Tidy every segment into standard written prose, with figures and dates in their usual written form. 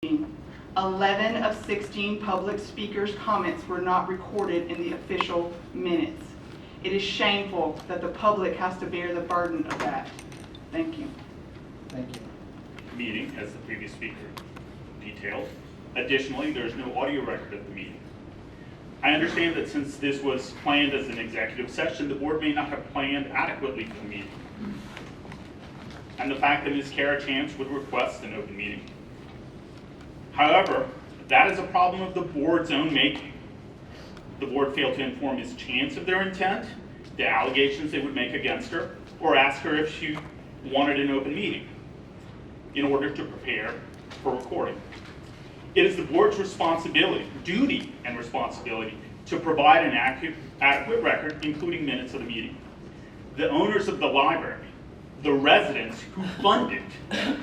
11 of 16 public speakers' comments were not recorded in the official minutes. It is shameful that the public has to bear the burden of that. Thank you. Thank you. Meeting, as the previous speaker detailed. Additionally, there is no audio record of the meeting. I understand that since this was planned as an executive session, the board may not have planned adequately for the meeting. And the fact that Ms. Kara Chance would request an open meeting. However, that is a problem of the board's own making. The board failed to inform Ms. Chance of their intent, the allegations they would make against her, or ask her if she wanted an open meeting in order to prepare for recording. It is the board's responsibility, duty and responsibility, to provide an adequate record, including minutes of the meeting. The owners of the library, the residents who fund it,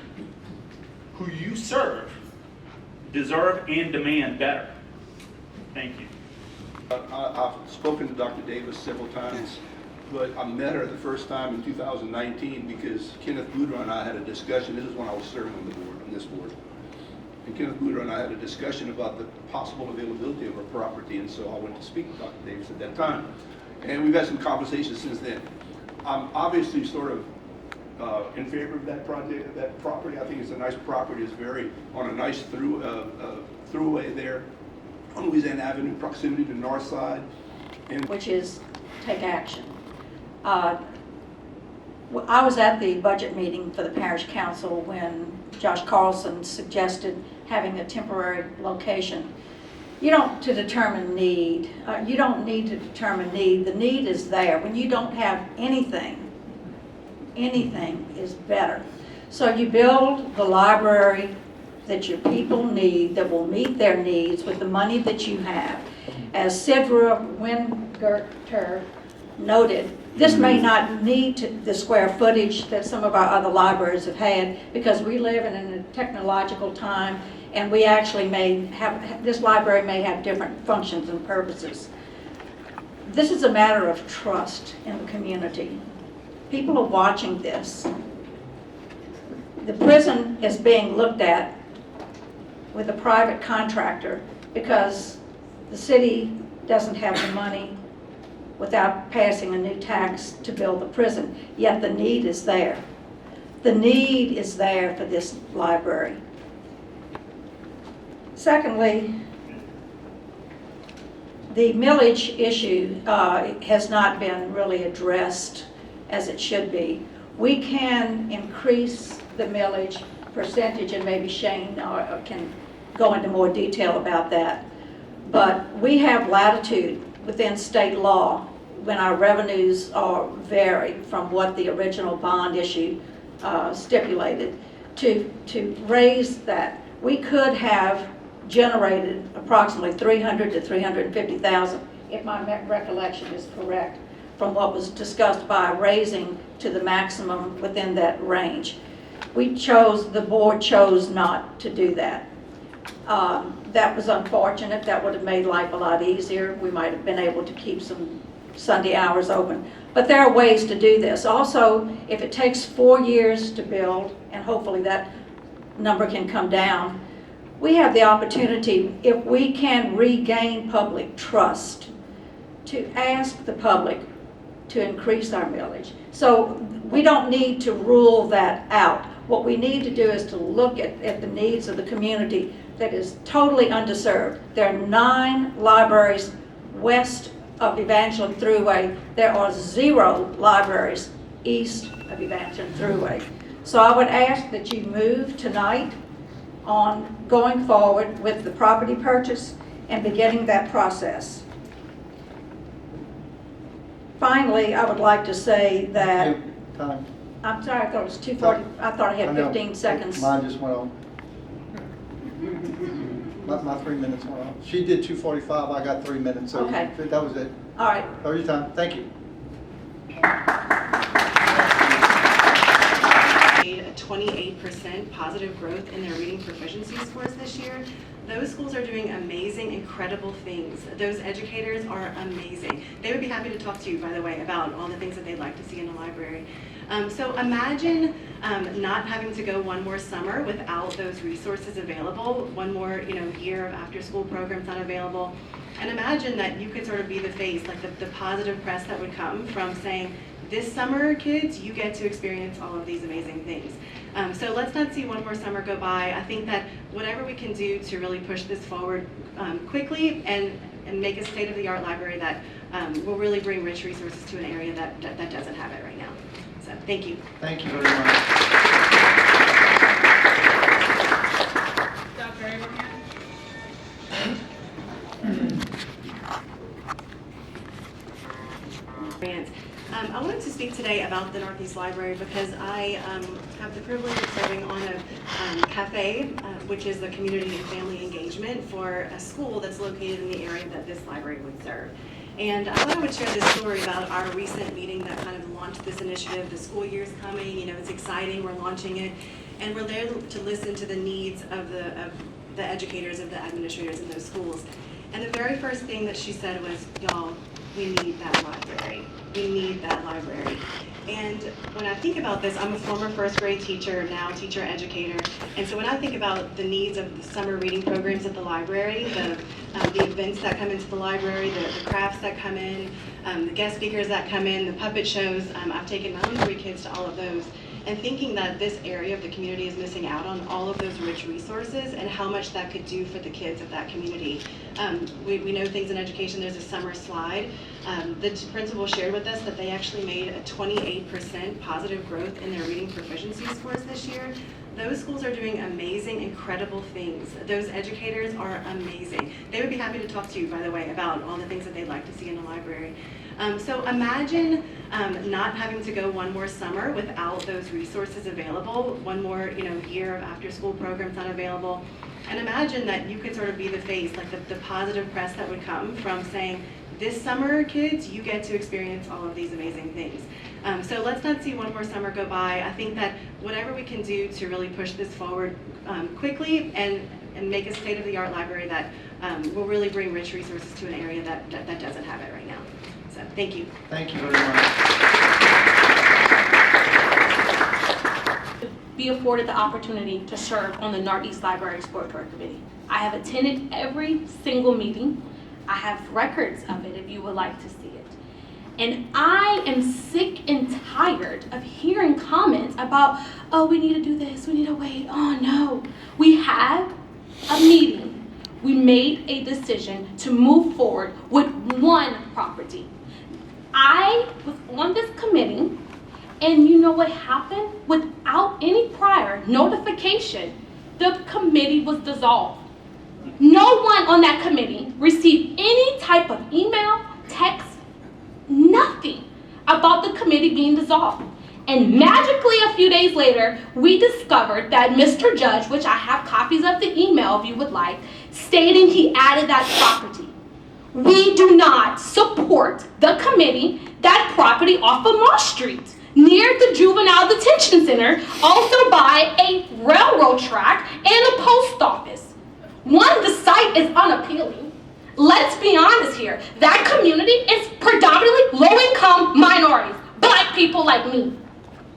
who you serve, deserve and demand better. Thank you. I've spoken to Dr. Davis several times, but I met her the first time in 2019 because Kenneth Boudreaux and I had a discussion. This is when I was serving on the board, on this board. And Kenneth Boudreaux and I had a discussion about the possible availability of her property, and so I went to speak to Dr. Davis at that time. And we've had some conversations since then. I'm obviously sort of in favor of that project, that property. I think it's a nice property. It's very on a nice throughway there on Louisiana Avenue, proximity to the north side. And which is take action. I was at the budget meeting for the parish council when Josh Carlson suggested having a temporary location. You don't to determine need. You don't need to determine need. The need is there. When you don't have anything is better. So you build the library that your people need, that will meet their needs with the money that you have. As Sidra Wingerter noted, this may not need the square footage that some of our other libraries have had because we live in a technological time and we actually may have, this library may have different functions and purposes. This is a matter of trust in the community. People are watching this. The prison is being looked at with a private contractor because the city doesn't have the money without passing a new tax to build the prison, yet the need is there. The need is there for this library. Secondly, the millage issue has not been really addressed as it should be. We can increase the millage percentage, and maybe Shane can go into more detail about that. But we have latitude within state law when our revenues are vary from what the original bond issue stipulated to raise that. We could have generated approximately $300,000 to $350,000, if my recollection is correct, from what was discussed by raising to the maximum within that range. The board chose not to do that. That was unfortunate. That would have made life a lot easier. We might have been able to keep some Sunday hours open. But there are ways to do this. Also, if it takes 4 years to build, and hopefully that number can come down, we have the opportunity, if we can regain public trust, to ask the public to increase our millage. So we don't need to rule that out. What we need to do is to look at the needs of the community that is totally underserved. There are 9 libraries west of Evangeline Thruway. There are 0 libraries east of Evangeline Thruway. So I would ask that you move tonight on going forward with the property purchase and beginning that process. Finally, I would like to say that, Time. I'm sorry, I thought it was 2:40. I thought I had 15 seconds. Mine just went on. My 3 minutes went on. She did 2:45, I got 3 minutes, so Okay. that was it. All right. That was your time. Thank you. A 28% positive growth in their reading proficiency scores this year. Those schools are doing amazing, incredible things. Those educators are amazing. They would be happy to talk to you, by the way, about all the things that they'd like to see in the library. So imagine not having to go one more summer without those resources available, one more year of after-school programs not available. And imagine that you could sort of be the face, like the positive press that would come from saying, this summer, kids, you get to experience all of these amazing things. So let's not see one more summer go by. I think that whatever we can do to really push this forward quickly and make a state-of-the-art library that will really bring rich resources to an area that doesn't have it right now. So thank you. Thank you very much. Dr. Abraham? I wanted to speak today about the Northeast Library because I have the privilege of serving on a cafe, which is the community and family engagement for a school that's located in the area that this library would serve. And I thought I would share this story about our recent meeting that kind of launched this initiative. The school year's coming, it's exciting, we're launching it, and we're there to listen to the needs of the educators, of the administrators in those schools. And the very first thing that she said was, y'all, we need that library. We need that library. And when I think about this, I'm a former first grade teacher, now teacher educator. And so when I think about the needs of the summer reading programs at the library, the events that come into the library, the crafts that come in, the guest speakers that come in, the puppet shows, I've taken my own 3 kids to all of those. And thinking that this area of the community is missing out on all of those rich resources and how much that could do for the kids of that community. We know things in education, there's a summer slide. The principal shared with us that they actually made a 28% positive growth in their reading proficiency scores this year. Those schools are doing amazing, incredible things. Those educators are amazing. They would be happy to talk to you, by the way, about all the things that they'd like to see in the library. So imagine not having to go one more summer without those resources available, one more year of after-school programs not available. And imagine that you could sort of be the face, like the positive press that would come from saying, this summer, kids, you get to experience all of these amazing things. So let's not see one more summer go by. I think that whatever we can do to really push this forward quickly and make a state-of-the-art library that will really bring rich resources to an area that doesn't have it right now. So thank you. Thank you very much. Be afforded the opportunity to serve on the Northeast Library Exploratory Committee. I have attended every single meeting. I have records of it if you would like to see it. And I am sick and tired of hearing comments about, oh, we need to do this, we need to wait, oh no. We had a meeting. We made a decision to move forward with one property. I was on this committee, and you know what happened? Without any prior notification, the committee was dissolved. No one on that committee received any type of email, text, nothing about the committee being dissolved. And magically a few days later, we discovered that Mr. Judge, which I have copies of the email if you would like, stating he added that property. We do not support the committee, that property off of Moss Street, near the Juvenile Detention Center, also by a railroad track and a post office. One, the site is unappealing. Let's be honest here. That community is predominantly low-income minorities, black people like me.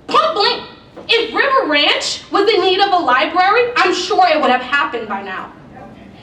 Point blank, if River Ranch was in need of a library, I'm sure it would have happened by now.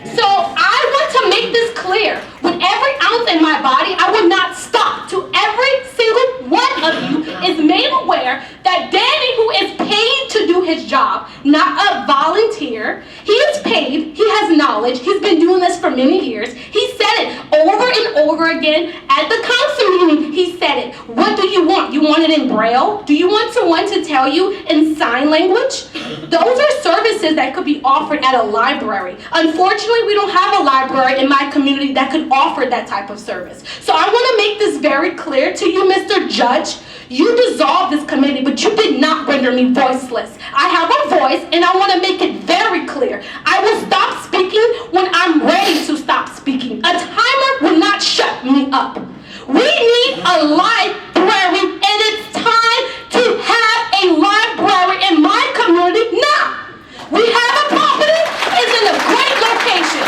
So I want to make this clear. With every ounce in my body, I will not stop till every single one of you is made aware that Danny, who is paid to do his job, not a volunteer, he is paid, he has knowledge, he's been doing this for many years. He said it over and over again at the council meeting. He said it. What do you want? You want it in Braille? Do you want someone to tell you in sign language? Those are services that could be offered at a library. Unfortunately, we don't have a library in my community that could offer that type of service. So I want to make this very clear to you, Mr. Judge. You dissolved this committee, but you did not render me voiceless. I have a voice, and I want to make it very clear. I will stop speaking when I'm ready to stop speaking. A timer will not shut me up. We need a library, and it's time to have a library in my community now. We have a property, it's in a great location.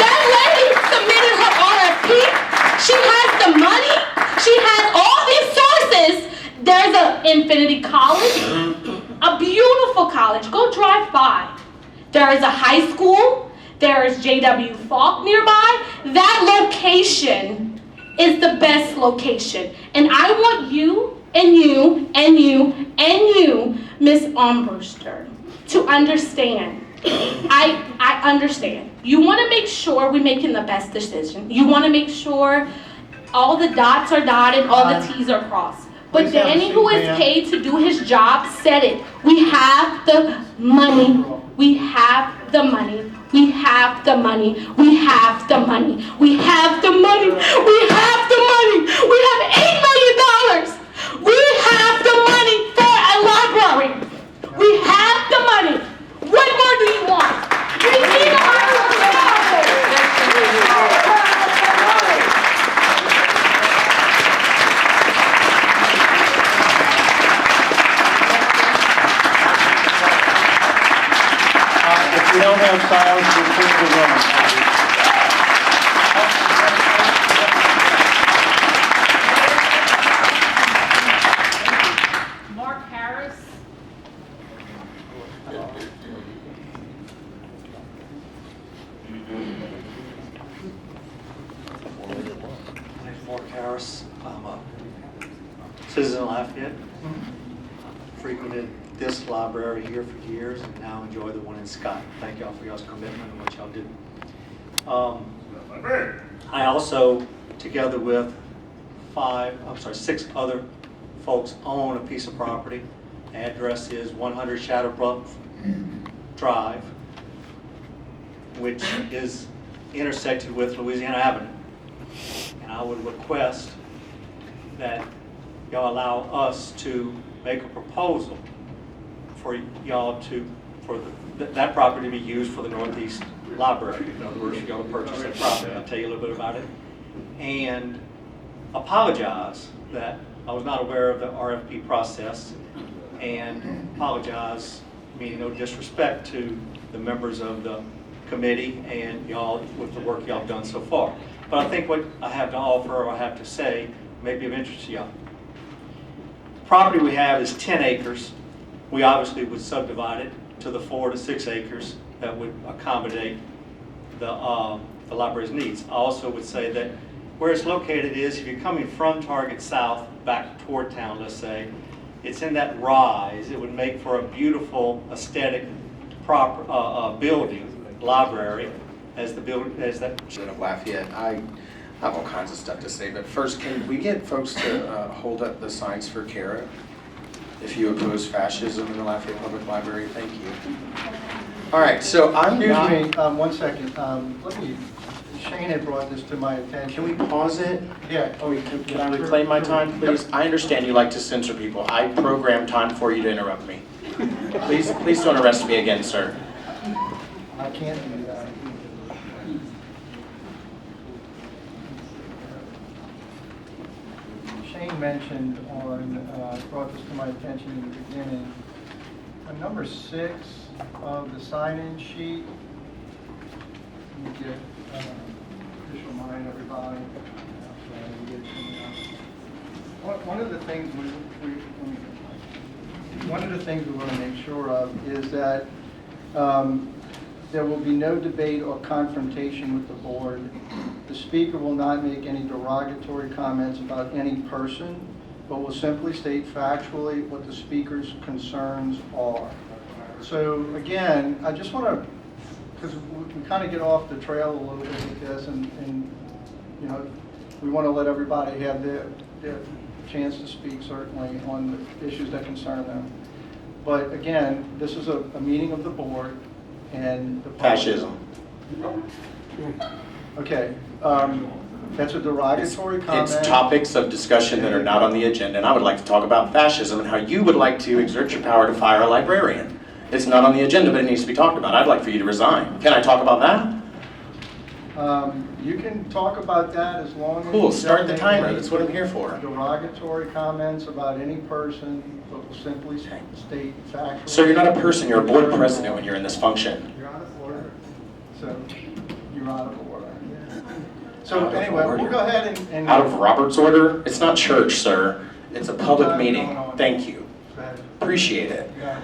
That lady submitted her RFP. She has the money. She has all these sources. There's an Infinity College. beautiful college. Go drive by. There is a high school. There is J.W. Falk nearby. That location is the best location. And I want you and you and you and you, Miss Armbruster, to understand. I understand. You want to make sure we're making the best decision. You want to make sure all the dots are dotted, all the T's are crossed. But Please have a Danny, seat, who is ma'am. paid to do his job, said it. We have the money. We have the money. We have the money. We have the money. We have the money. We have the money. We have $8 million. We have the money for a library. We have the money. What more do you want? We need a library. If we don't have silence, we'll clear the room. Mark Harris. My name's Mark Harris. I'm a citizen of Lafayette. Frequented this library here for years and now enjoy the one in Scott. Thank y'all for y'all's commitment and what y'all do. I also, together with 6 other folks, own a piece of property. Address is 100 Shadowbrook Drive, which is intersected with Louisiana Avenue. And I would request that y'all allow us to make a proposal for y'all that property to be used for the Northeast Library. In other words, y'all to purchase that property. I'll tell you a little bit about it. And apologize that I was not aware of the RFP process, and apologize, meaning no disrespect to the members of the committee and y'all with the work y'all have done so far. But I think what I have to offer or I have to say may be of interest to y'all. Property we have is 10 acres. We obviously would subdivide it to the 4 to 6 acres that would accommodate the library's needs. I also would say that where it's located is, if you're coming from Target South back toward town, let's say, it's in that rise. It would make for a beautiful aesthetic building, library, as the building, as that. Of Lafayette, I have all kinds of stuff to say, but first, can we get folks to hold up the signs for Kara? If you oppose fascism in the Lafayette Public Library, thank you. All right, so I'm not. Excuse me, 1 second. Shane had brought this to my attention. Can we pause it? Yeah. Can I reclaim my time, please? I understand you like to censor people. I programmed time for you to interrupt me. Please don't arrest me again, sir. I can't do that. Shane mentioned brought this to my attention in the beginning, on number 6 of the sign-in sheet. Let me get official mind, everybody. One of the things we want to make sure of is that there will be no debate or confrontation with the board. The speaker will not make any derogatory comments about any person, but will simply state factually what the speaker's concerns are. So again, I just want to, because we kind of get off the trail a little bit with this, and you know, we want to let everybody have their chance to speak, certainly, on the issues that concern them. But again, this is a meeting of the board, and the public. Fascism. Okay, that's a derogatory comment. It's topics of discussion that are not on the agenda, and I would like to talk about fascism and how you would like to exert your power to fire a librarian. It's not on the agenda, but it needs to be talked about. I'd like for you to resign. Can I talk about that? You can talk about that as long as. Cool, you start the don't timer. make That's what I'm here for. Derogatory comments about any person, but will simply state factual. So you're not a person, you're a board president when you're in this function. You're out of order. So, you're out of order. So Out of anyway, order. we'll go ahead and. Out of Robert's order? It's not church, sir. It's a public Time meeting. going on. Thank you. Go ahead. Appreciate it. Yeah.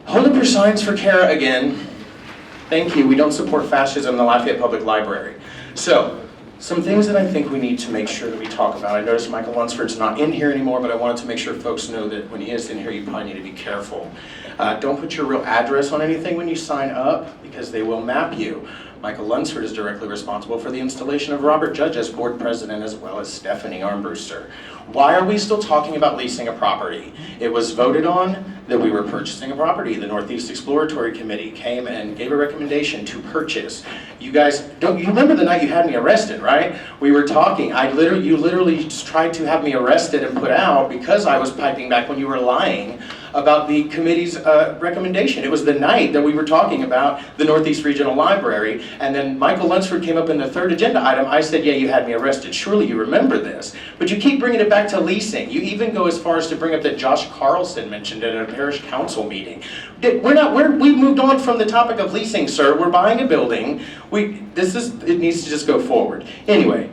Hold up your signs for Kara again. Thank you. We don't support fascism in the Lafayette Public Library. So, some things that I think we need to make sure that we talk about. I noticed Michael Lunsford's not in here anymore, but I wanted to make sure folks know that when he is in here, you probably need to be careful. Don't put your real address on anything when you sign up, because they will map you. Michael Lunsford is directly responsible for the installation of Robert Judge as board president, as well as Stephanie Armbruster. Why are we still talking about leasing a property? It was voted on that we were purchasing a property. The Northeast Exploratory Committee came and gave a recommendation to purchase. You guys, you remember the night you had me arrested, right? We were talking, you literally just tried to have me arrested and put out because I was piping back when you were lying about the committee's recommendation. It was the night that we were talking about the Northeast Regional Library, and then Michael Lunsford came up in the third agenda item. I said, yeah, you had me arrested. Surely you remember this. But you keep bringing it back to leasing. You even go as far as to bring up that Josh Carlson mentioned it at a parish council meeting. We moved on from the topic of leasing, sir. We're buying a building. It needs to just go forward. Anyway,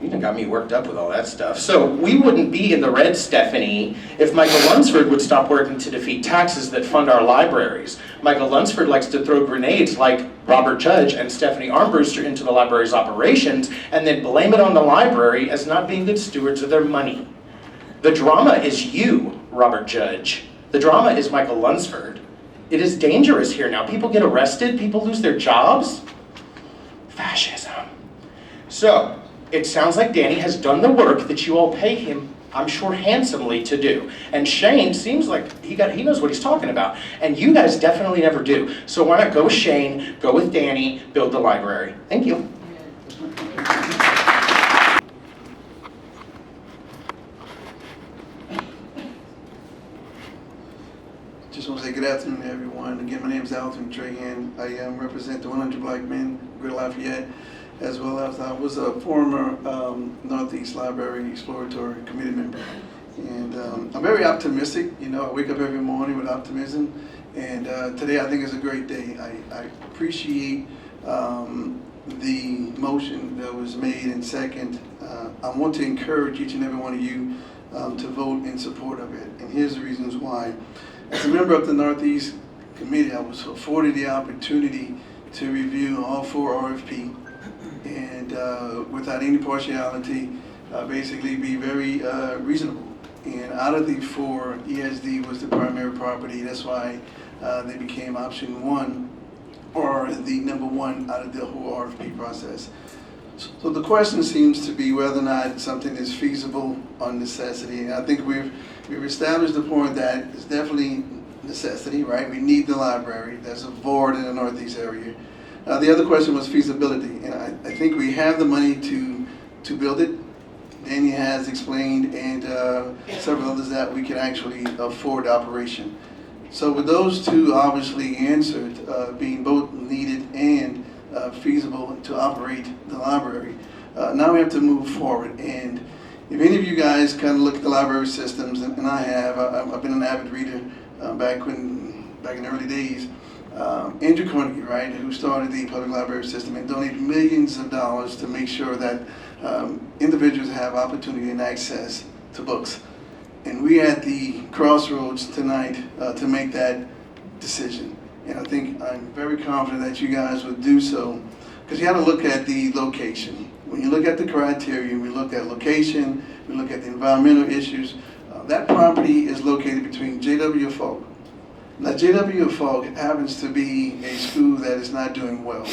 you done got me worked up with all that stuff. So we wouldn't be in the red, Stephanie, if Michael Lunsford would stop working to defeat taxes that fund our libraries. Michael Lunsford likes to throw grenades like Robert Judge and Stephanie Armbruster into the library's operations and then blame it on the library as not being good stewards of their money. The drama is you, Robert Judge. The drama is Michael Lunsford. It is dangerous here now. People get arrested, people lose their jobs. Fascism. So, it sounds like Danny has done the work that you all pay him, I'm sure, handsomely to do. And Shane seems like he knows what he's talking about. And you guys definitely never do. So why not go with Shane, go with Danny, build the library. Thank you. Just want to say good afternoon to everyone. Again, my name is Alton Trahan. I represent the 100 Black Men, Greater Lafayette, as well as I was a former Northeast Library Exploratory Committee member. And I'm very optimistic. You know, I wake up every morning with optimism. And today I think is a great day. I appreciate the motion that was made in second. I want to encourage each and every one of you to vote in support of it. And here's the reasons why. As a member of the Northeast Committee, I was afforded the opportunity to review all 4 RFP and without any partiality, basically be very reasonable. And out of the 4, ESD was the primary property. That's why they became option 1, or the number 1 out of the whole RFP process. So the question seems to be whether or not something is feasible on necessity. And I think we've established the point that it's definitely necessity, right? We need the library. There's a void in the Northeast area. The other question was feasibility. And I think we have the money to build it. Danny has explained, and several others, that we can actually afford operation. So with those two obviously answered, being both needed and feasible to operate the library, now we have to move forward. And if any of you guys kind of look at the library systems, and I have, I've been an avid reader back in the early days. Andrew Carnegie, right, who started the public library system and donated millions of dollars to make sure that individuals have opportunity and access to books. And we at the crossroads tonight to make that decision. And I think I'm very confident that you guys would do so, because you have to look at the location. When you look at the criteria, we look at location, we look at the environmental issues. That property is located between J.W. Falk. Now, J.W. Falk happens to be a school that is not doing well.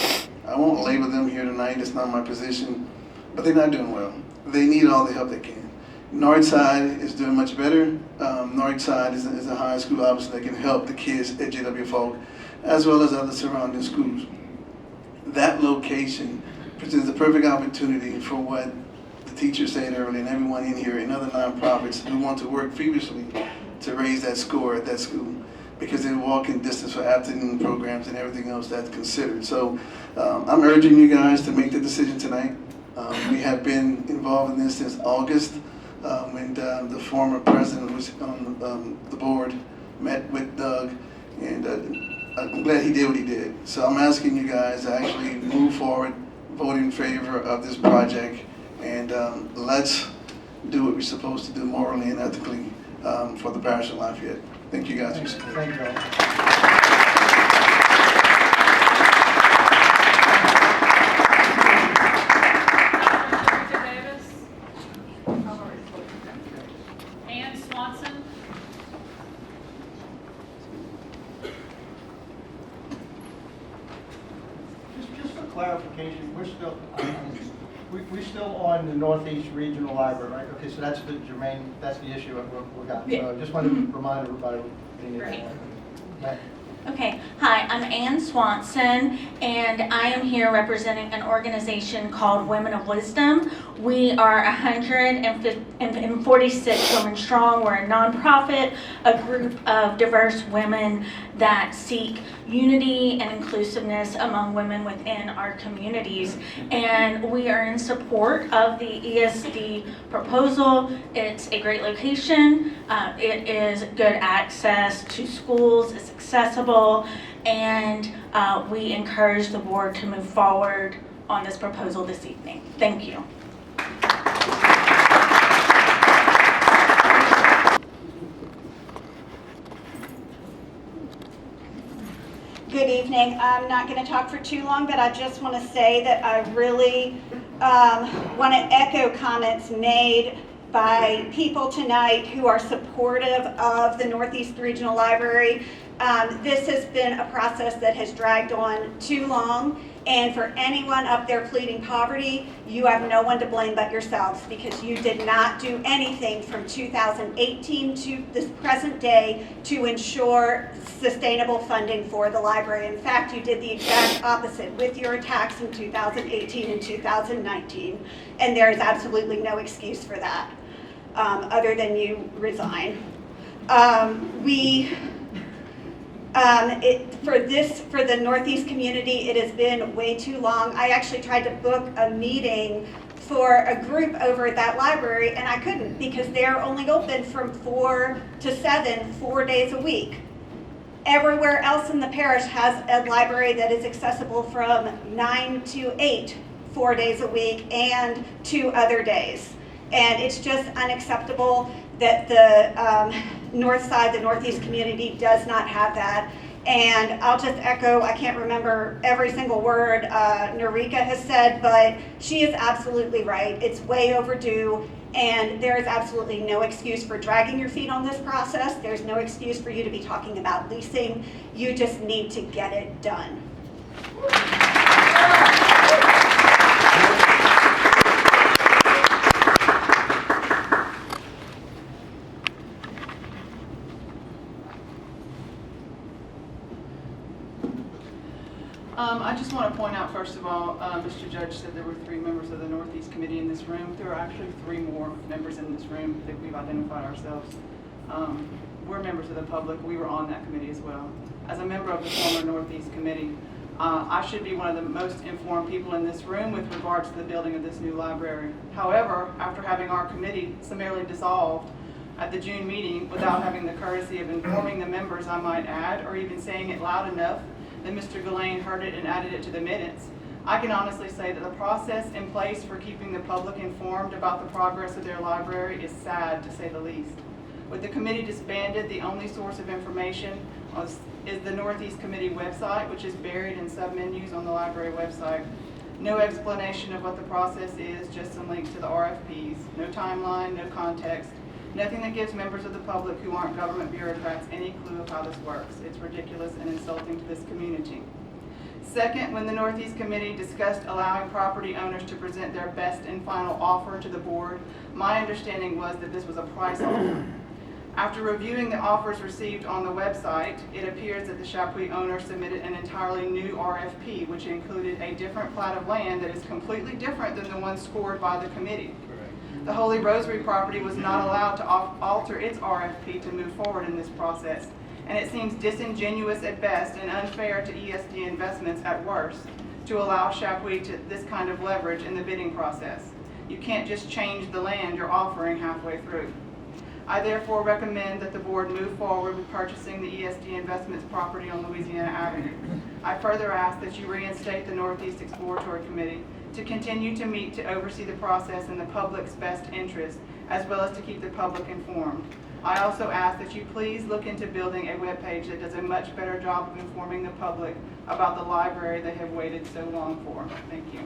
I won't label them here tonight, it's not my position, but they're not doing well. They need all the help they can. Northside is doing much better. Northside is a high school, obviously, that can help the kids at J.W. Falk, as well as other surrounding schools. That location presents a perfect opportunity for what the teacher said earlier, and everyone in here, and other nonprofits who want to work feverishly to raise that score at that school, because they're walking distance for afternoon programs and everything else that's considered. So I'm urging you guys to make the decision tonight. We have been involved in this since August, when the former president who was on the board met with Doug, and I'm glad he did what he did. So I'm asking you guys to actually move forward, vote in favor of this project, and let's do what we're supposed to do morally and ethically for the parish of Lafayette. Thank you guys. Thank you all. clarification, we're still on the Northeast Regional Library, right? Okay, so that's the germane, that's the issue that we got. Yeah. So I just wanted to remind everybody. Right. Matt? Okay, hi, I'm Ann Swanson, and I am here representing an organization called Women of Wisdom. We are 146 women strong. We're a nonprofit, a group of diverse women that seek unity and inclusiveness among women within our communities. And we are in support of the ESD proposal. It's a great location. It is good access to schools. It's accessible. And we encourage the board to move forward on this proposal this evening. Thank you. Good evening. I'm not going to talk for too long, but I just want to say that I really want to echo comments made by people tonight who are supportive of the Northeast Regional Library. This has been a process that has dragged on too long, and for anyone up there pleading poverty, you have no one to blame but yourselves, because you did not do anything from 2018 to this present day to ensure sustainable funding for the library. In fact, you did the exact opposite with your attacks in 2018 and 2019, and there is absolutely no excuse for that, other than you resign. For the Northeast community, it has been way too long. I actually tried to book a meeting for a group over at that library, and I couldn't, because they're only open from 4 to 7, 4 days a week. Everywhere else in the parish has a library that is accessible from 9 to 8, 4 days a week, and 2 other days. And it's just unacceptable that the north side, the Northeast community, does not have that. And I'll just echo, I can't remember every single word Narika has said, but she is absolutely right. It's way overdue, and there is absolutely no excuse for dragging your feet on this process. There's no excuse for you to be talking about leasing. You just need to get it done. I just want to point out, first of all, Mr. Judge said there were 3 members of the Northeast Committee in this room. There are actually 3 more members in this room that we've identified ourselves. We're members of the public. We were on that committee as well. As a member of the former Northeast Committee, I should be one of the most informed people in this room with regards to the building of this new library. However, after having our committee summarily dissolved at the June meeting without having the courtesy of informing the members, I might add, or even saying it loud enough that Mr. Gillane heard it and added it to the minutes, I can honestly say that the process in place for keeping the public informed about the progress of their library is sad, to say the least. With the committee disbanded, the only source of information is the Northeast Committee website, which is buried in submenus on the library website. No explanation of what the process is, just a link to the RFPs. No timeline, no context. Nothing that gives members of the public who aren't government bureaucrats any clue of how this works. It's ridiculous and insulting to this community. Second, when the Northeast Committee discussed allowing property owners to present their best and final offer to the board, my understanding was that this was a price offer. After reviewing the offers received on the website, it appears that the Chapuis owner submitted an entirely new RFP, which included a different plat of land that is completely different than the one scored by the committee. The Holy Rosary property was not allowed to alter its RFP to move forward in this process, and it seems disingenuous at best and unfair to ESD Investments at worst to allow Chapuis to this kind of leverage in the bidding process. You can't just change the land you're offering halfway through. I therefore recommend that the board move forward with purchasing the ESD Investments property on Louisiana Avenue. I further ask that you reinstate the Northeast Exploratory Committee to continue to meet to oversee the process in the public's best interest, as well as to keep the public informed. I also ask that you please look into building a webpage that does a much better job of informing the public about the library they have waited so long for. Thank you.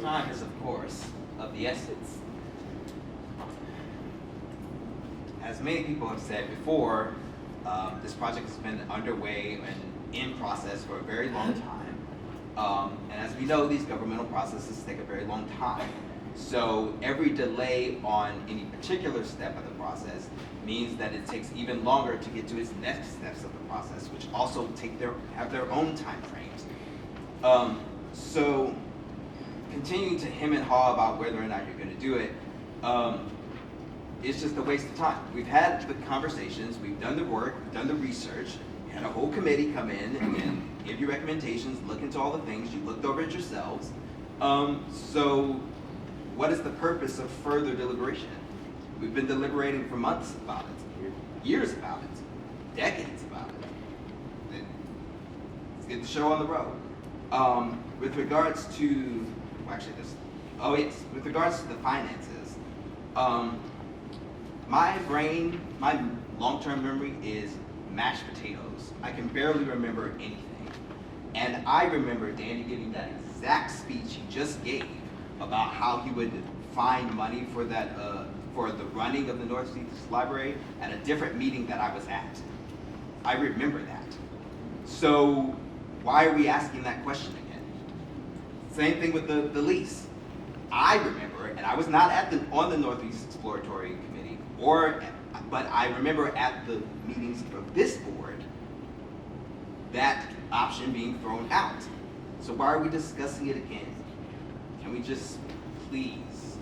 Time is of course resource of the essence. As many people have said before, this project has been underway and in process for a very long time. And as we know, these governmental processes take a very long time. So every delay on any particular step of the process means that it takes even longer to get to its next steps of the process, which also have their own time frames. So continuing to hem and haw about whether or not you're going to do it, it's just a waste of time. We've had the conversations, we've done the work, we've done the research, you had a whole committee come in and give you recommendations, look into all the things, you looked over it yourselves. So what is the purpose of further deliberation? We've been deliberating for months about it, years about it, decades about it. Let's get the show on the road. With regards to, well, actually this, oh yes, with regards to the finances, my brain, my long-term memory is mashed potatoes. I can barely remember anything. And I remember Danny giving that exact speech he just gave about how he would find money for that, for the running of the Northeast Library at a different meeting that I was at. I remember that. So why are we asking that question again? Same thing with the lease. I remember, and I was not on the Northeast Exploratory Committee, but I remember at the meetings of this board, that option being thrown out. So why are we discussing it again? Can we just please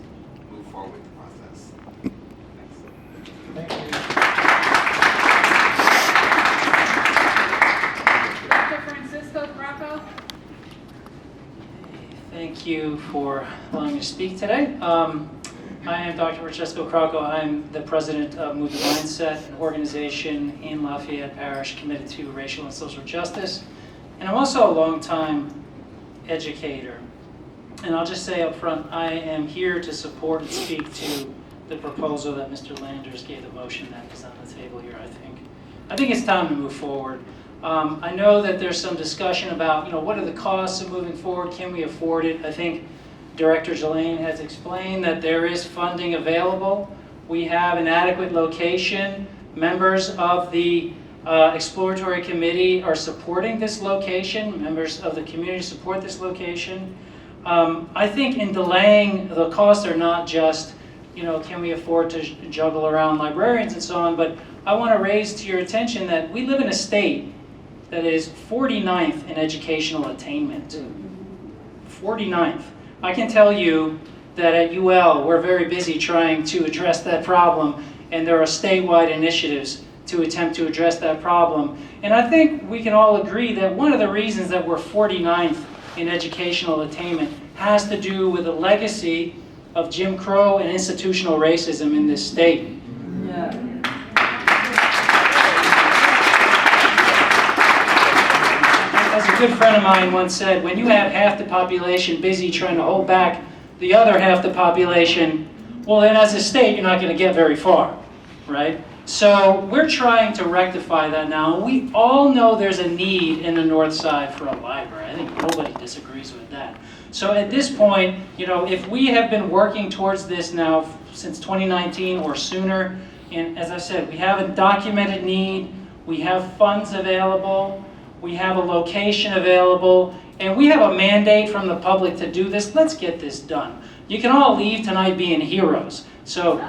move forward with the process? Thanks. Thank you. Dr. Francisco Crocco. Thank you for allowing me to speak today. I am Dr. Francesco Crocco. I'm the president of Move the Mindset, an organization in Lafayette Parish committed to racial and social justice. And I'm also a longtime educator. And I'll just say up front, I am here to support and speak to the proposal that Mr. Landers gave, the motion that is on the table here, I think it's time to move forward. I know that there's some discussion about, what are the costs of moving forward? Can we afford it? I think Director Jelaine has explained that there is funding available. We have an adequate location. Members of the Exploratory Committee are supporting this location. Members of the community support this location. I think in delaying, the costs are not just, can we afford to juggle around librarians and so on, but I want to raise to your attention that we live in a state that is 49th in educational attainment. 49th. I can tell you that at UL, we're very busy trying to address that problem, and there are statewide initiatives to attempt to address that problem. And I think we can all agree that one of the reasons that we're 49th in educational attainment has to do with the legacy of Jim Crow and institutional racism in this state. Yeah. As a good friend of mine once said, when you have half the population busy trying to hold back the other half the population, well then as a state you're not going to get very far, right? So we're trying to rectify that now. We all know there's a need in the north side for a library. I think nobody disagrees with that. So at this point, if we have been working towards this now since 2019 or sooner, and as I said, we have a documented need, we have funds available, we have a location available, and we have a mandate from the public to do this. Let's get this done. You can all leave tonight being heroes. So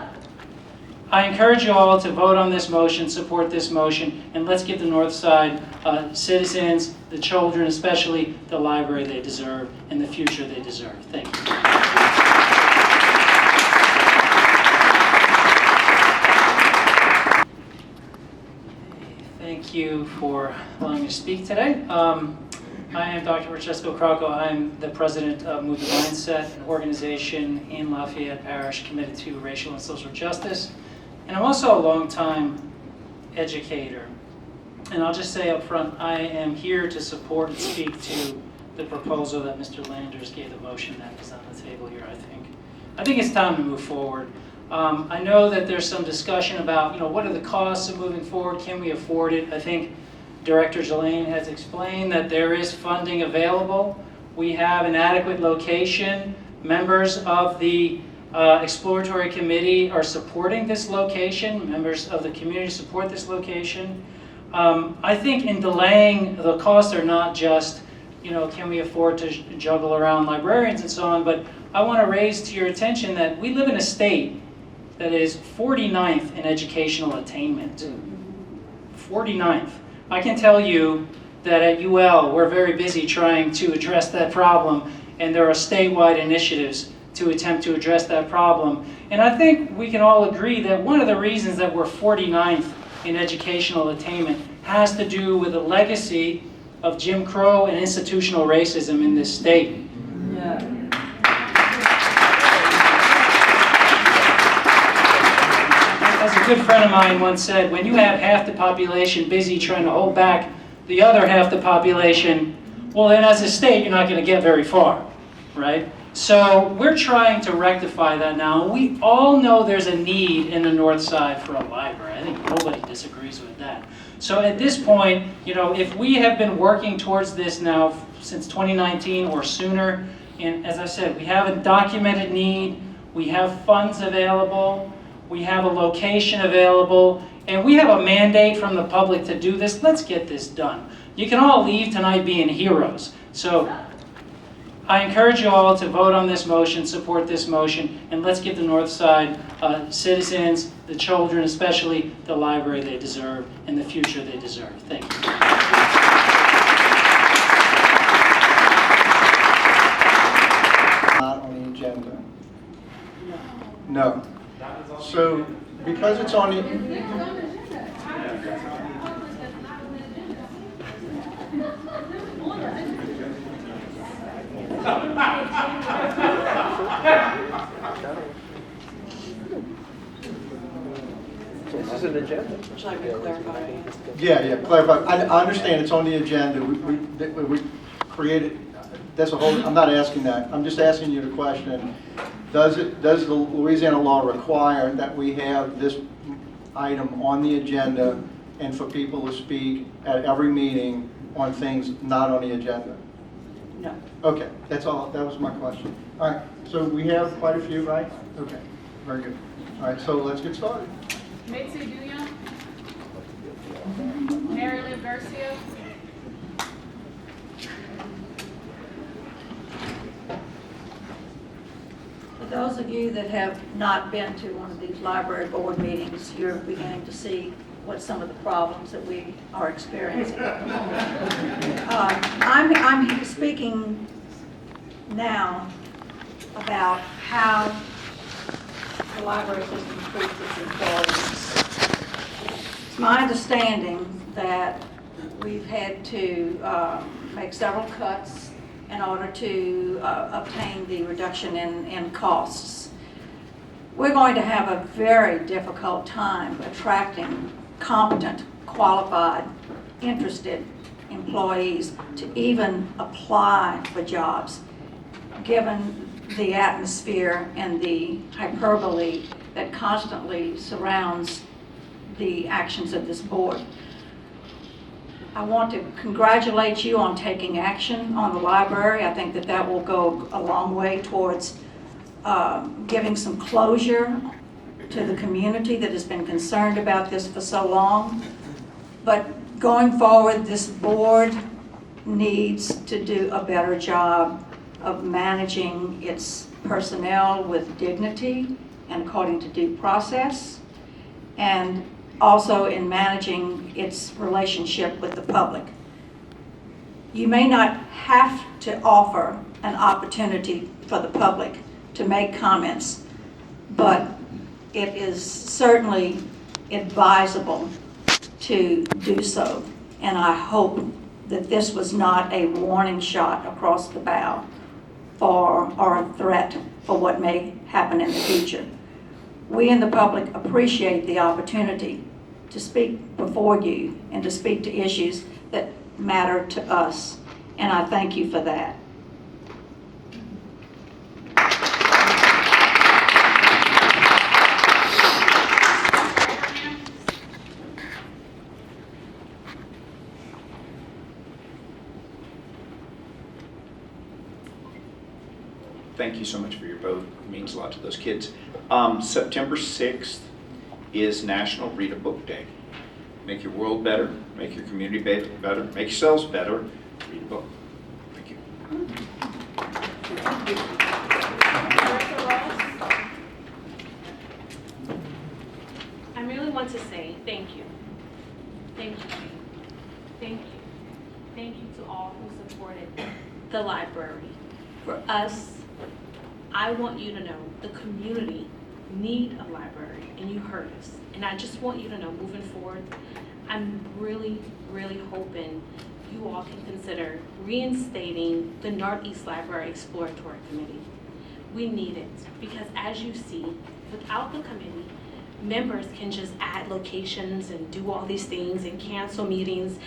I encourage you all to vote on this motion, support this motion, and let's give the North Side citizens, the children especially, the library they deserve and the future they deserve. Thank you. Thank you for allowing me to speak today. I am Dr. Francesco Crocco. I'm the president of Move the Mindset, an organization in Lafayette Parish committed to racial and social justice. And I'm also a longtime educator. And I'll just say up front, I am here to support and speak to the proposal that Mr. Landers gave, the motion that is on the table here, I think it's time to move forward. I know that there's some discussion about, what are the costs of moving forward? Can we afford it? I think Director Jelaine has explained that there is funding available. We have an adequate location. members of the exploratory committee are supporting this location. Members of the community support this location. I think in delaying, the costs are not just, can we afford to juggle around librarians and so on, but I want to raise to your attention that we live in a state that is 49th in educational attainment. 49th. I can tell you that at UL, we're very busy trying to address that problem, and there are statewide initiatives to attempt to address that problem. And I think we can all agree that one of the reasons that we're 49th in educational attainment has to do with the legacy of Jim Crow and institutional racism in this state. As a good friend of mine once said, when you have half the population busy trying to hold back the other half the population, well then as a state you're not going to get very far, right? So we're trying to rectify that now. We all know there's a need in the north side for a library. I think nobody disagrees with that. So at this point, if we have been working towards this now since 2019 or sooner, and as I said, we have a documented need, we have funds available, we have a location available, and we have a mandate from the public to do this. Let's get this done. You can all leave tonight being heroes. So I encourage you all to vote on this motion, support this motion, and let's give the North Side citizens, the children especially, the library they deserve and the future they deserve. Thank you. Not on the agenda. No. So, because it's on the... This is an agenda. Would you like me to clarify? Yeah, clarify. I understand it's on the agenda. We created, that's a whole, I'm not asking that. I'm just asking you the question. Does the Louisiana law require that we have this item on the agenda and for people to speak at every meeting on things not on the agenda? No. Okay, that's all. That was my question. All right, so we have quite a few, right? Okay, very good. All right, so let's get started. Mitzi Duyan. Mary Lou Garcia. For those of you that have not been to one of these library board meetings, you're beginning to see what some of the problems that we are experiencing. I'm speaking now about how the library system treats its employees. It's my understanding that we've had to make several cuts in order to obtain the reduction in costs. We're going to have a very difficult time attracting competent, qualified, interested employees to even apply for jobs, given the atmosphere and the hyperbole that constantly surrounds the actions of this board. I want to congratulate you on taking action on the library. I think that that will go a long way towards giving some closure to the community that has been concerned about this for so long. But going forward, this board needs to do a better job of managing its personnel with dignity and according to due process, and also in managing its relationship with the public. You may not have to offer an opportunity for the public to make comments, but it is certainly advisable to do so. And I hope that this was not a warning shot across the bow or a threat for what may happen in the future. We in the public appreciate the opportunity to speak before you and to speak to issues that matter to us. And I thank you for that. Thank you so much for your vote. It means a lot to those kids. September 6th is National Read a Book Day. Make your world better, make your community better, make yourselves better, read a book. Thank you. Director Ross? I merely want to say thank you. Thank you. Thank you. Thank you to all who supported the library. For us, I want you to know the community need a library, and you heard us. And I just want you to know, moving forward, I'm really, really hoping you all can consider reinstating the Northeast Library Exploratory Committee. We need it, because as you see, without the committee, members can just add locations and do all these things and cancel meetings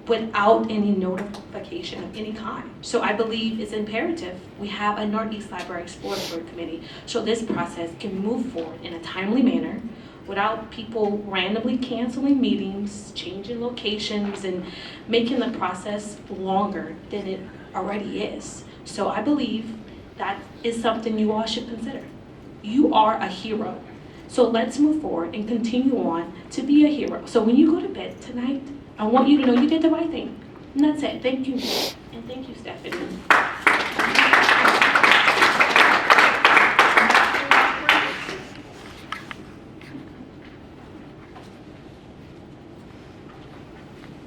without any notification of any kind. So I believe it's imperative we have a Northeast Library Exploratory Committee so this process can move forward in a timely manner without people randomly canceling meetings, changing locations, and making the process longer than it already is. So I believe that is something you all should consider. You are a hero. So let's move forward and continue on to be a hero. So when you go to bed tonight, I want you to know you did the right thing. And that's it. Thank you. And thank you, Stephanie.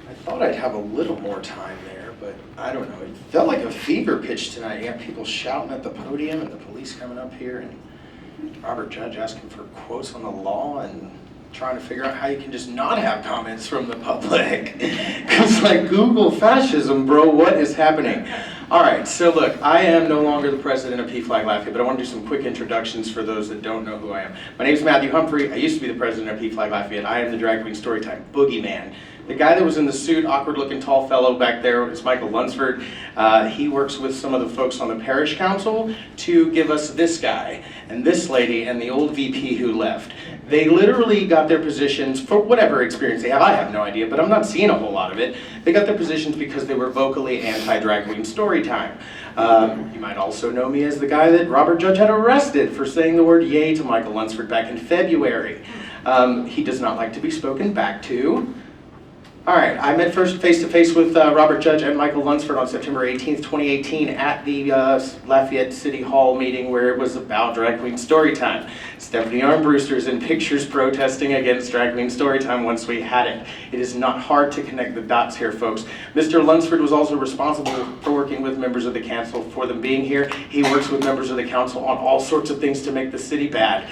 I thought I'd have a little more time there, but I don't know. It felt like a fever pitch tonight. You got people shouting at the podium and the police coming up here and Robert Judge asking for quotes on the law and trying to figure out how you can just not have comments from the public. It's like Google fascism, bro. What is happening? All right, so look, I am no longer the president of PFLAG Lafayette, but I want to do some quick introductions for those that don't know who I am. My name is Matthew Humphrey. I used to be the president of PFLAG Lafayette. I am the Drag Queen Storytime Boogeyman. The guy that was in the suit, awkward-looking tall fellow back there is Michael Lunsford. He works with some of the folks on the parish council to give us this guy and this lady and the old VP who left. They literally got their positions for whatever experience they have. I have no idea, but I'm not seeing a whole lot of it. They got their positions because they were vocally anti-drag queen story time. You might also know me as the guy that Robert Judge had arrested for saying the word yay to Michael Lunsford back in February. He does not like to be spoken back to. All right, I met first face-to-face with Robert Judge and Michael Lunsford on September 18th, 2018 at the Lafayette City Hall meeting where it was about Drag Queen Storytime. Stephanie Armbruster's in pictures protesting against Drag Queen Storytime once we had it. It is not hard to connect the dots here, folks. Mr. Lunsford was also responsible for working with members of the council for them being here. He works with members of the council on all sorts of things to make the city bad.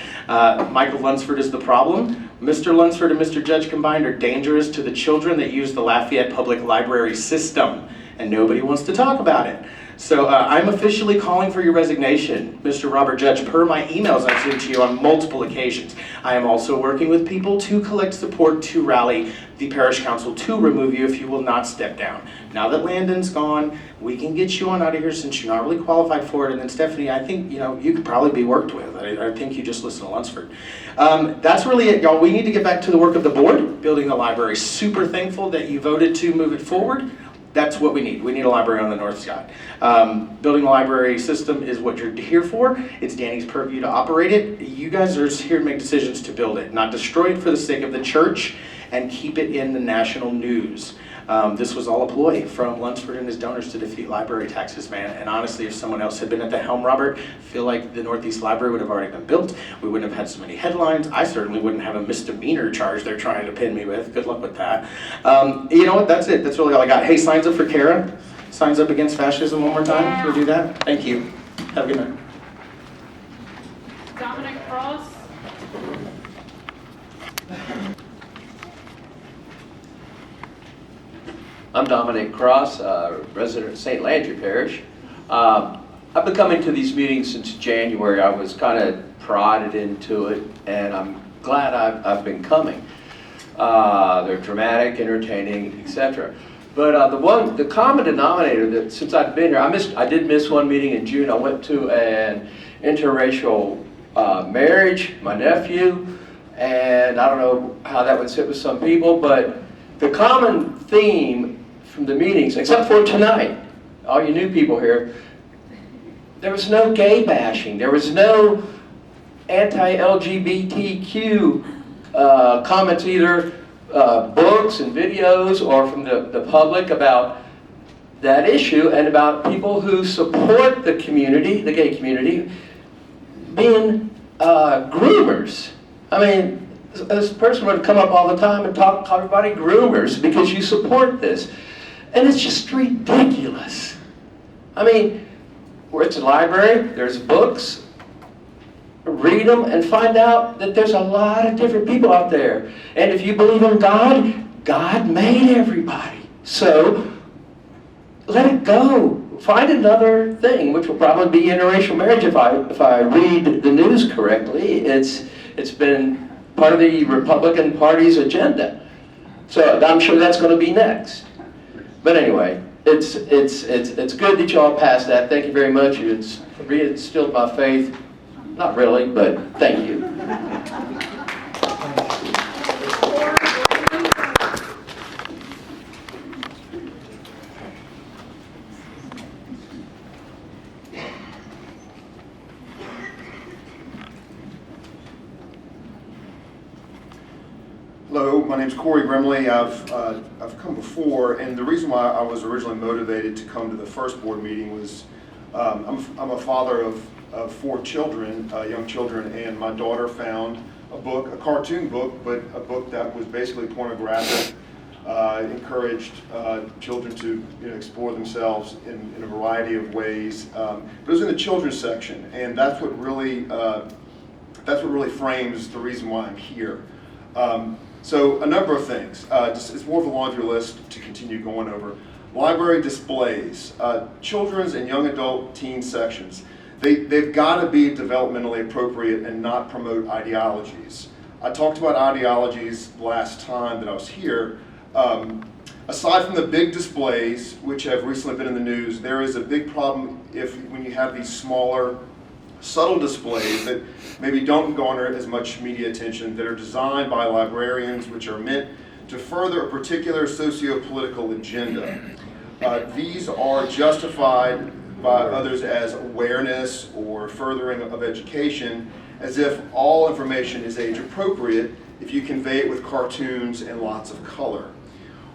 Michael Lunsford is the problem. Mr. Lunsford and Mr. Judge combined are dangerous to the children that use the Lafayette Public Library system, and nobody wants to talk about it. So I'm officially calling for your resignation, Mr. Robert Judge, per my emails I've sent to you on multiple occasions. I am also working with people to collect support to rally the parish council to remove you if you will not step down. Now that Landon's gone, we can get you on out of here since you're not really qualified for it. And then Stephanie, I think you could probably be worked with. I think you just listen to Lunsford. That's really it, y'all. We need to get back to the work of the board, building the library. Super thankful that you voted to move it forward. That's what we need. We need a library on the north side. Building the library system is what you're here for. It's Danny's purview to operate it. You guys are here to make decisions to build it, not destroy it for the sake of the church and keep it in the national news. This was all a ploy from Lunsford and his donors to defeat library taxes, man. And honestly, if someone else had been at the helm, Robert, I feel like the Northeast Library would have already been built. We wouldn't have had so many headlines. I certainly wouldn't have a misdemeanor charge they're trying to pin me with. Good luck with that. You know what? That's it. That's really all I got. Hey, signs up for Kara. Signs up against fascism one more time. Can we do that? Thank you. Have a good night. Dominic Cross? I'm Dominic Cross, resident of St. Landry Parish. I've been coming to these meetings since January. I was kind of prodded into it, and I'm glad I've been coming. They're dramatic, entertaining, etc. But the common denominator that since I've been here, I did miss one meeting in June. I went to an interracial marriage, my nephew, and I don't know how that would sit with some people, but the common theme from the meetings, except for tonight, all you new people here, There was no gay bashing. There was no anti-LGBTQ comments, either books and videos or from the public about that issue, and about people who support the community, the gay community, being groomers. I mean, this person would come up all the time and call everybody groomers because you support this. And it's just ridiculous. I mean, it's a library, there's books, read them and find out that there's a lot of different people out there. And if you believe in God, God made everybody. So let it go. Find another thing, which will probably be interracial marriage if I read the news correctly. It's been part of the Republican Party's agenda. So I'm sure that's going to be next. But anyway, it's good that you all passed that. Thank you very much. It's reinstilled my faith. Not really, but thank you. Hello, my name's Corey Grimley. I've come before, and the reason why I was originally motivated to come to the first board meeting was I'm a father of 4 children, young children, and my daughter found a book, a cartoon book, but a book that was basically pornographic, encouraged children to explore themselves in a variety of ways. But it was in the children's section, and that's what really frames the reason why I'm here. So a number of things. It's more of a laundry list to continue going over. Library displays, children's and young adult teen sections. They've got to be developmentally appropriate and not promote ideologies. I talked about ideologies last time that I was here. Aside from the big displays, which have recently been in the news, there is a big problem when you have these smaller, subtle displays that maybe don't garner as much media attention, that are designed by librarians, which are meant to further a particular socio-political agenda. These are justified by others as awareness or furthering of education, as if all information is age appropriate if you convey it with cartoons and lots of color.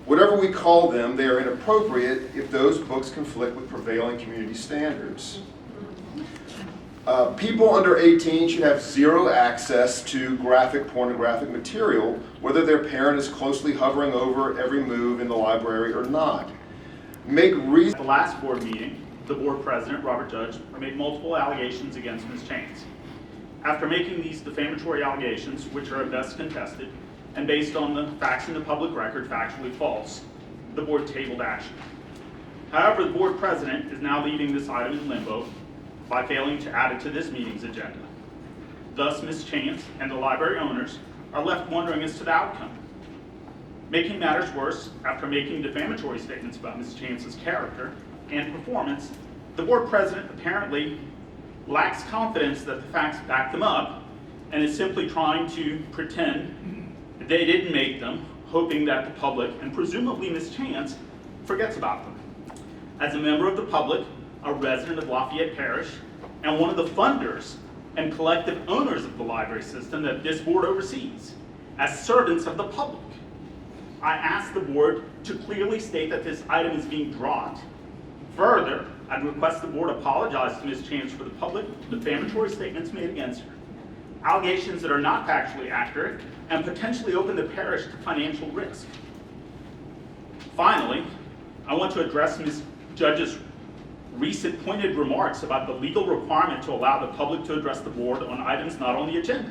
Whatever we call them, they are inappropriate if those books conflict with prevailing community standards. People under 18 should have zero access to graphic pornographic material, whether their parent is closely hovering over every move in the library or not. At the last board meeting, the board president, Robert Judge, made multiple allegations against Ms. Chains. After making these defamatory allegations, which are at best contested, and based on the facts in the public record factually false, the board tabled action. However, the board president is now leaving this item in limbo by failing to add it to this meeting's agenda. Thus, Ms. Chains and the library owners are left wondering as to the outcome. Making matters worse, after making defamatory statements about Ms. Chains' character and performance, the board president apparently lacks confidence that the facts back them up and is simply trying to pretend they didn't make them, hoping that the public, and presumably Ms. Chains, forgets about them. As a member of the public, a resident of Lafayette Parish, and one of the funders and collective owners of the library system that this board oversees, as servants of the public, I ask the board to clearly state that this item is being dropped. Further, I'd request the board apologize to Ms. Chains for the public defamatory statements made against her, allegations that are not factually accurate and potentially open the parish to financial risk. Finally, I want to address Ms. Judge's recent pointed remarks about the legal requirement to allow the public to address the board on items not on the agenda.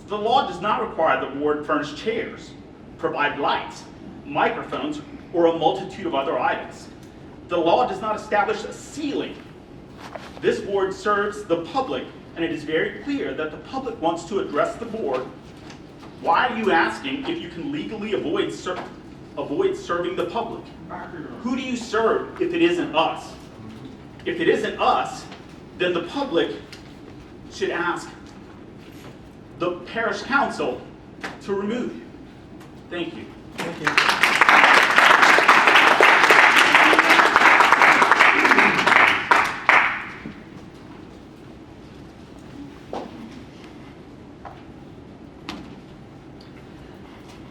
The law does not require the board furnish chairs, provide lights, microphones, or a multitude of other items. The law does not establish a ceiling. This board serves the public, and it is very clear that the public wants to address the board. Why are you asking if you can legally avoid serving the public? Who do you serve if it isn't us? If it isn't us, then the public should ask the parish council to remove you. Thank you. Thank you.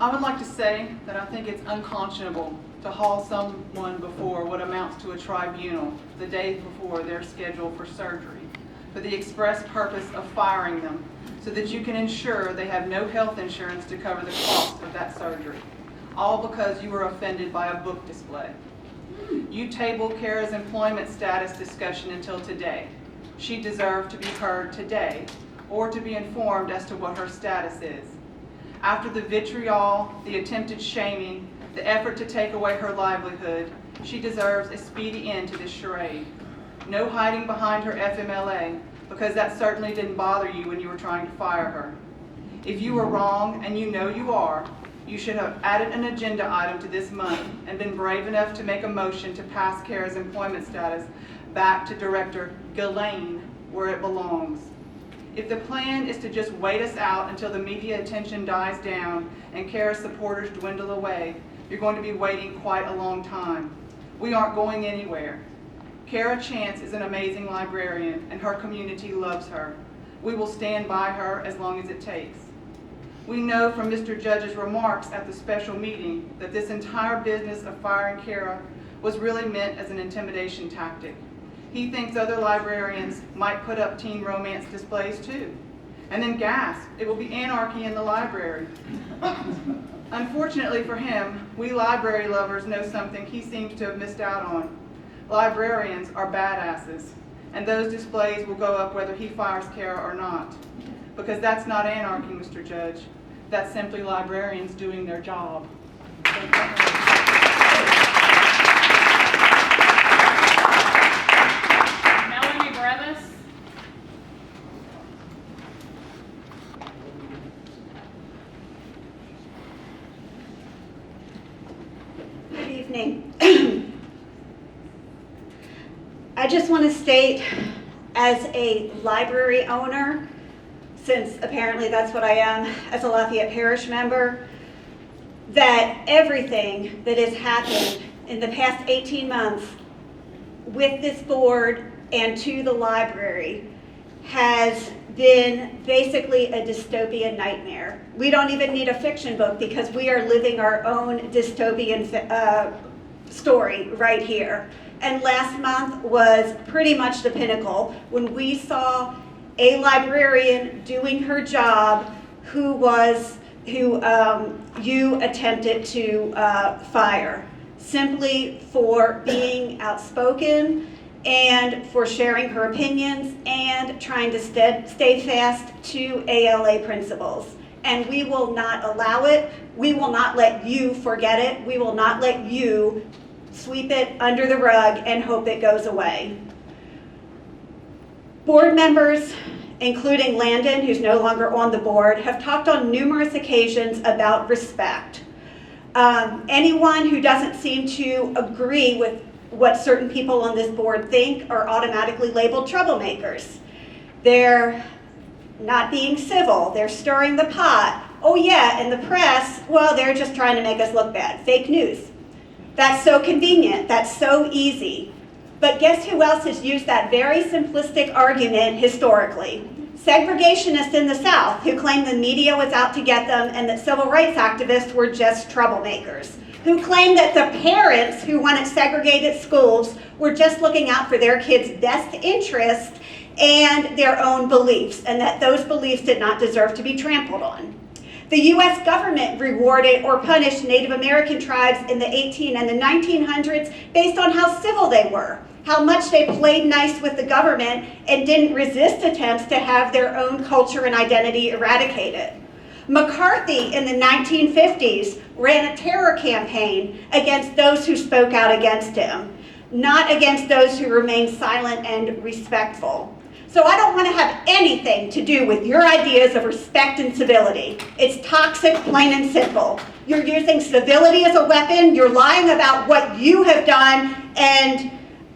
I would like to say that I think it's unconscionable to haul someone before what amounts to a tribunal the day before they're scheduled for surgery for the express purpose of firing them so that you can ensure they have no health insurance to cover the cost of that surgery, all because you were offended by a book display. You tabled Kara's employment status discussion until today. She deserved to be heard today or to be informed as to what her status is. After the vitriol, the attempted shaming, the effort to take away her livelihood, she deserves a speedy end to this charade. No hiding behind her FMLA, because that certainly didn't bother you when you were trying to fire her. If you were wrong, and you know you are, you should have added an agenda item to this month and been brave enough to make a motion to pass Kara's employment status back to Director Ghislaine where it belongs. If the plan is to just wait us out until the media attention dies down and Kara's supporters dwindle away, you're going to be waiting quite a long time. We aren't going anywhere. Kara Chance is an amazing librarian, and her community loves her. We will stand by her as long as it takes. We know from Mr. Judge's remarks at the special meeting that this entire business of firing Kara was really meant as an intimidation tactic. He thinks other librarians might put up teen romance displays too, and then gasp, it will be anarchy in the library. Unfortunately for him, we library lovers know something he seems to have missed out on. Librarians are badasses, and those displays will go up whether he fires Kara or not. Because that's not anarchy, Mr. Judge. That's simply librarians doing their job. Melanie Brevis. Good evening. I just want to state, as a library owner, since apparently that's what I am as a Lafayette Parish member, that everything that has happened in the past 18 months with this board and to the library has been basically a dystopian nightmare. We don't even need a fiction book because we are living our own dystopian story right here. And last month was pretty much the pinnacle when we saw a librarian doing her job who you attempted to fire simply for being outspoken and for sharing her opinions and trying to stay fast to ALA principles. And we will not allow it. We will not let you forget it. We will not let you sweep it under the rug and hope it goes away. Board members, including Landon, who's no longer on the board, have talked on numerous occasions about respect. Anyone who doesn't seem to agree with what certain people on this board think are automatically labeled troublemakers. They're not being civil, they're stirring the pot. Oh yeah, and the press, well, they're just trying to make us look bad. Fake news. That's so convenient, that's so easy. But guess who else has used that very simplistic argument historically? Segregationists in the South who claimed the media was out to get them and that civil rights activists were just troublemakers. Who claimed that the parents who wanted segregated schools were just looking out for their kids' best interest and their own beliefs, and that those beliefs did not deserve to be trampled on. The U.S. government rewarded or punished Native American tribes in the 1800s and the 1900s based on how civil they were, how much they played nice with the government and didn't resist attempts to have their own culture and identity eradicated. McCarthy in the 1950s ran a terror campaign against those who spoke out against him, not against those who remained silent and respectful. So I don't want to have anything to do with your ideas of respect and civility. It's toxic, plain and simple. You're using civility as a weapon. You're lying about what you have done and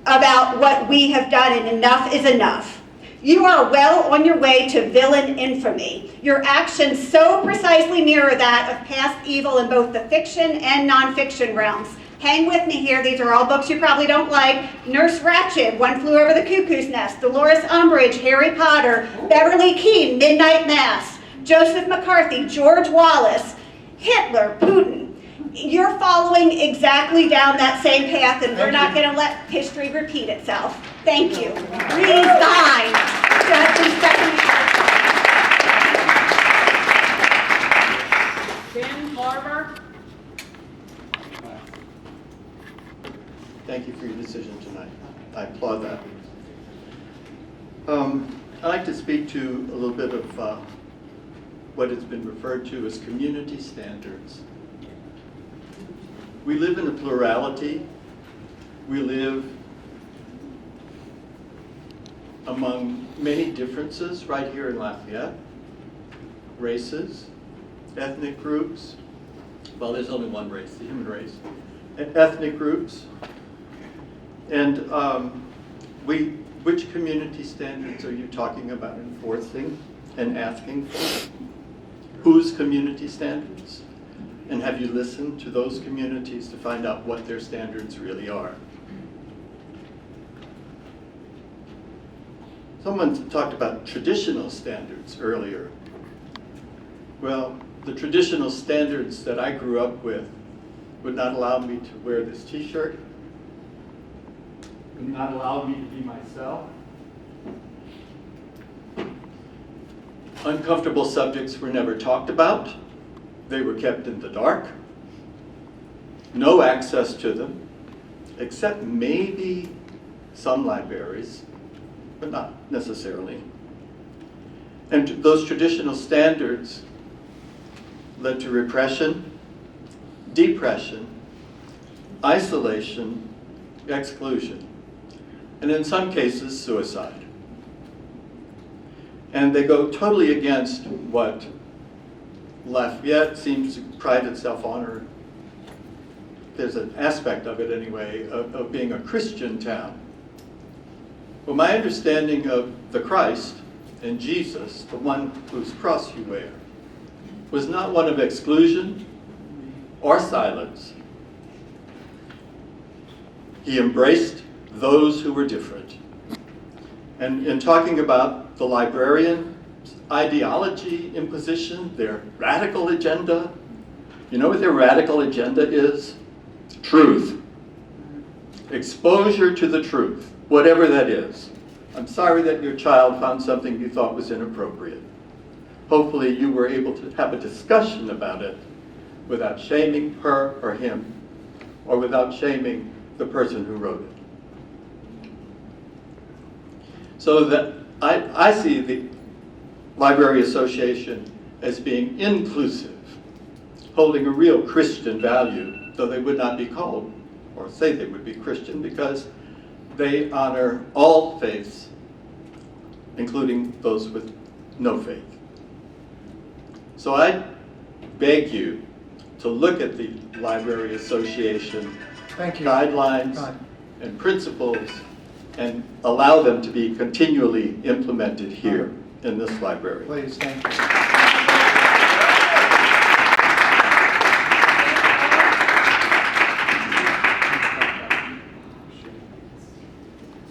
about what we have done, and enough is enough. You are well on your way to villain infamy. Your actions so precisely mirror that of past evil in both the fiction and nonfiction realms. Hang with me here. These are all books you probably don't like. Nurse Ratched, One Flew Over the Cuckoo's Nest, Dolores Umbridge, Harry Potter, Beverly Keane, Midnight Mass, Joseph McCarthy, George Wallace, Hitler, Putin. You're following exactly down that same path, and we're not going to let history repeat itself. Thank you. Resign. Judge and second. Ben Barber. Thank you for your decision tonight. I applaud that. I'd like to speak to a little bit of what has been referred to as community standards. We live in a plurality. We live among many differences right here in Lafayette. Races, ethnic groups. Well, there's only one race, the human race. And ethnic groups. And which community standards are you talking about enforcing and asking for? Whose community standards? And have you listened to those communities to find out what their standards really are? Someone talked about traditional standards earlier. Well, the traditional standards that I grew up with would not allow me to wear this t-shirt, would not allow me to be myself. Uncomfortable subjects were never talked about. They were kept in the dark. No access to them, except maybe some libraries, but not necessarily. And those traditional standards led to repression, depression, isolation, exclusion, and in some cases, suicide. And they go totally against what Lafayette seems to pride itself on, or there's an aspect of it anyway, of being a Christian town. Well, my understanding of the Christ and Jesus, the one whose cross you wear, was not one of exclusion or silence. He embraced those who were different. And in talking about the librarian's ideology imposition, their radical agenda, you know what their radical agenda is? Truth. Exposure to the truth, whatever that is. I'm sorry that your child found something you thought was inappropriate. Hopefully you were able to have a discussion about it without shaming her or him, or without shaming the person who wrote it. So that I see the Library Association as being inclusive, holding a real Christian value, though they would not be called or say they would be Christian, because they honor all faiths, including those with no faith. So I beg you to look at the Library Association guidelines and principles and allow them to be continually implemented here in this library. Please, thank you.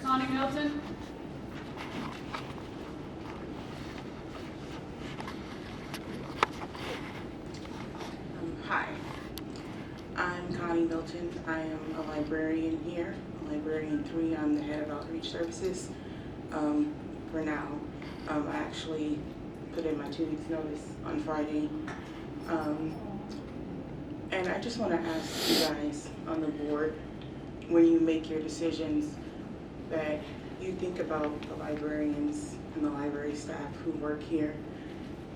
Connie Milton. Hi, I'm Connie Milton. I am a librarian here, a librarian 3. I'm the head of outreach services for now. I actually put in my 2 weeks notice on Friday. And I just want to ask you guys on the board, when you make your decisions, that you think about the librarians and the library staff who work here,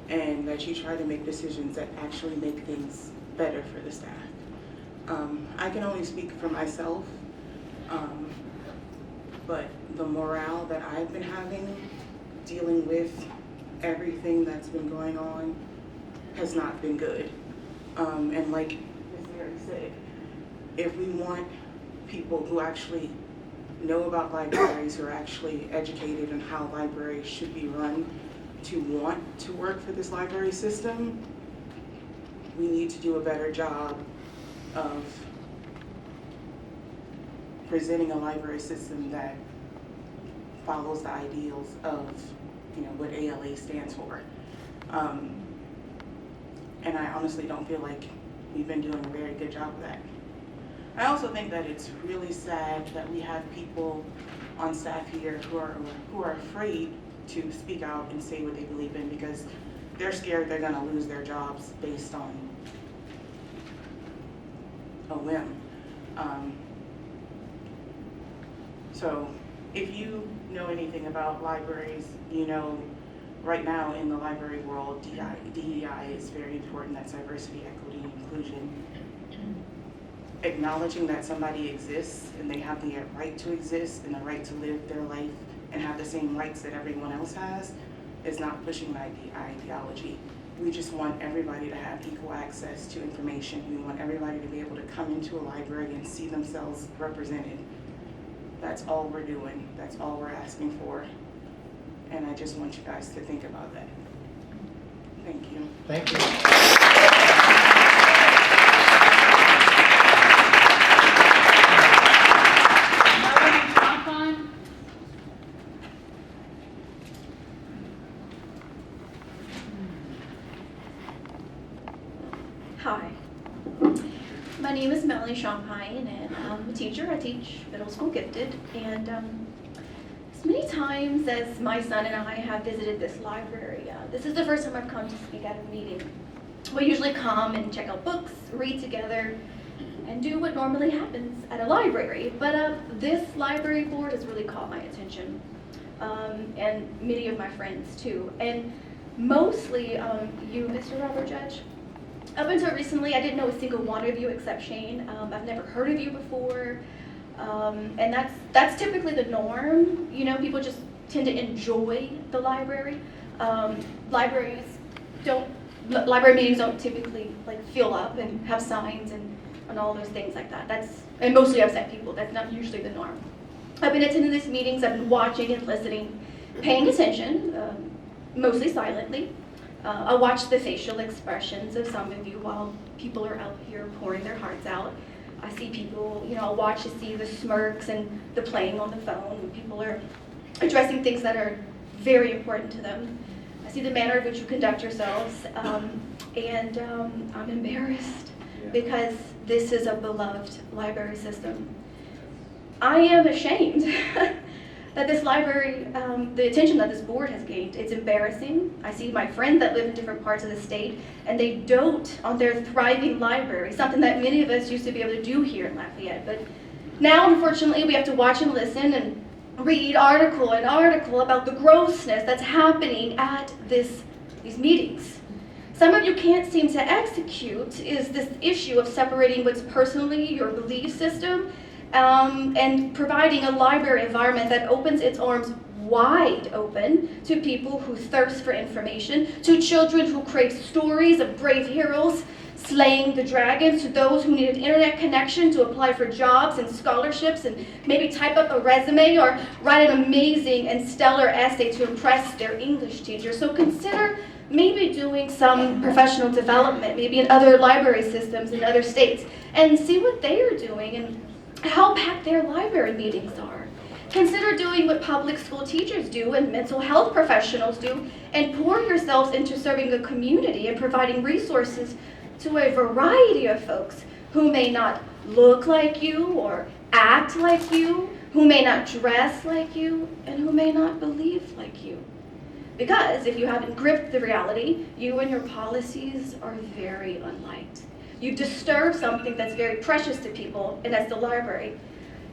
and that you try to make decisions that actually make things better for the staff. I can only speak for myself, but the morale that I've been having dealing with everything that's been going on has not been good. And like Ms. Mary said, if we want people who actually know about libraries, who are actually educated on how libraries should be run, to want to work for this library system, we need to do a better job of presenting a library system that follows the ideals of, what ALA stands for. And I honestly don't feel like we've been doing a very good job of that. I also think that it's really sad that we have people on staff here who are afraid to speak out and say what they believe in because they're scared they're gonna lose their jobs based on a whim. So if you know anything about libraries, you know right now in the library world, DEI is very important. That's diversity, equity, and inclusion. Acknowledging that somebody exists and they have the right to exist and the right to live their life and have the same rights that everyone else has is not pushing the ideology. We just want everybody to have equal access to information. We want everybody to be able to come into a library and see themselves represented. That's all we're doing. That's all we're asking for. And I just want you guys to think about that. Thank you. Thank you. Hi, my name is Melanie Champagne, and I'm a teacher. I teach middle school gifted, and as many times as my son and I have visited this library, this is the first time I've come to speak at a meeting. We usually come and check out books, read together, and do what normally happens at a library, but this library board has really caught my attention, and many of my friends too, and mostly you, Mr. Robert Judge. Up until recently, I didn't know a single one of you except Shane. I've never heard of you before, and that's typically the norm. You know, people just tend to enjoy the library. Library meetings don't typically like fill up and have signs and all those things like that. And mostly upset people. That's not usually the norm. I've been attending these meetings. I've been watching and listening, paying attention, mostly silently. I watch the facial expressions of some of you while people are out here pouring their hearts out. I see people, I watch to see the smirks and the playing on the phone when people are addressing things that are very important to them. I see the manner in which you conduct yourselves, and I'm embarrassed because this is a beloved library system. I am ashamed that this library, the attention that this board has gained, it's embarrassing. I see my friends that live in different parts of the state, and they dote on their thriving library, something that many of us used to be able to do here in Lafayette. But now, unfortunately, we have to watch and listen and read article and article about the grossness that's happening at these meetings. Some of you can't seem to execute is this issue of separating what's personally your belief system and providing a library environment that opens its arms wide open to people who thirst for information, to children who crave stories of brave heroes slaying the dragons, to those who need an internet connection to apply for jobs and scholarships and maybe type up a resume or write an amazing and stellar essay to impress their English teacher. So consider maybe doing some professional development, maybe in other library systems in other states, and see what they are doing and how packed their library meetings are. Consider doing what public school teachers do and mental health professionals do and pour yourselves into serving the community and providing resources to a variety of folks who may not look like you or act like you, who may not dress like you, and who may not believe like you. Because if you haven't gripped the reality, you and your policies are very unliked. You disturb something that's very precious to people, and that's the library.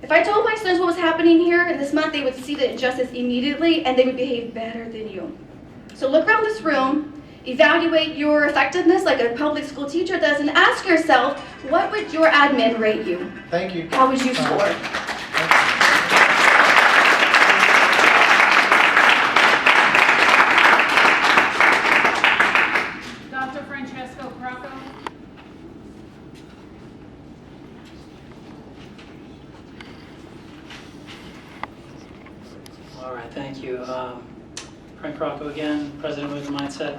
If I told my sons what was happening here in this month, they would see the injustice immediately, and they would behave better than you. So look around this room, evaluate your effectiveness like a public school teacher does, and ask yourself, what would your admin rate you? Thank you. How would you score? Dr. Francesco Crocco. All right, thank you. Frank Crocco again, President of the Mindset.